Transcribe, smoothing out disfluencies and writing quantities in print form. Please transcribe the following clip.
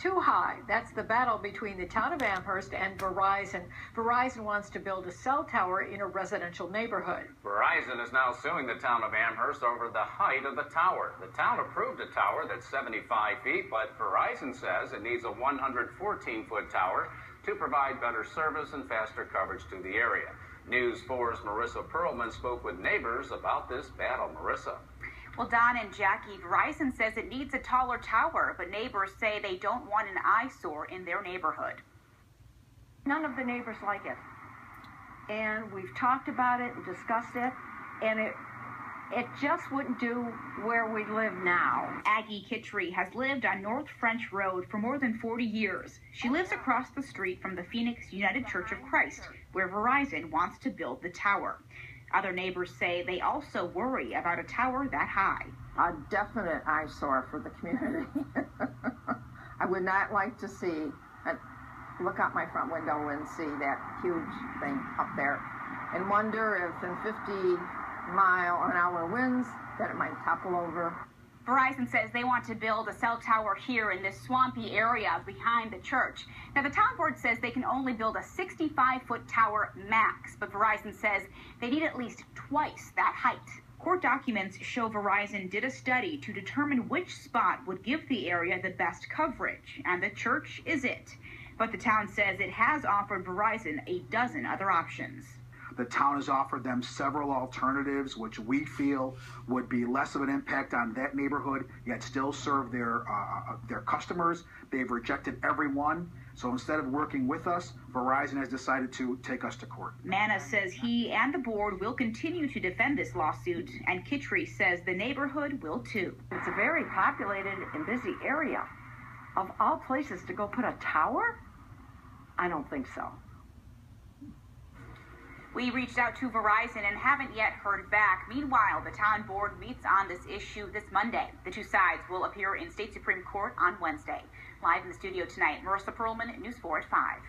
too high. That's the battle between the town of Amherst and Verizon. Verizon wants to build a cell tower in a residential neighborhood. Verizon is now suing the town of Amherst over the height of the tower. The town approved a tower that's 75 feet, but Verizon says it needs a 114-foot tower to provide better service and faster coverage to the area. News 4's Marissa Perlman spoke with neighbors about this battle. Marissa. Well, Don and Jackie, Verizon says it needs a taller tower, but neighbors say they don't want an eyesore in their neighborhood. None of the neighbors like it. And we've talked about it and discussed it, and it just wouldn't do where we live now. Aggie Kittry has lived on North French Road for more than 40 years. She lives across the street from the Phoenix United Church of Christ, where Verizon wants to build the tower. Other neighbors say they also worry about a tower that high. A definite eyesore for the community. I would not like to see, look out my front window and see that huge thing up there and wonder if in 50-mile-an-hour winds that it might topple over. Verizon says they want to build a cell tower here in this swampy area behind the church. Now, the town board says they can only build a 65-foot tower max, but Verizon says they need at least twice that height. Court documents show Verizon did a study to determine which spot would give the area the best coverage, and the church is it. But the town says it has offered Verizon a dozen other options. The town has offered them several alternatives, which we feel would be less of an impact on that neighborhood, yet still serve their customers. They've rejected every one. So instead of working with us, Verizon has decided to take us to court. Manna says he and the board will continue to defend this lawsuit, and Kittry says the neighborhood will too. It's a very populated and busy area. Of all places to go put a tower? I don't think so. We reached out to Verizon and haven't yet heard back. Meanwhile, the town board meets on this issue this Monday. The two sides will appear in state Supreme Court on Wednesday. Live in the studio tonight, Marissa Perlman, News 4 at 5.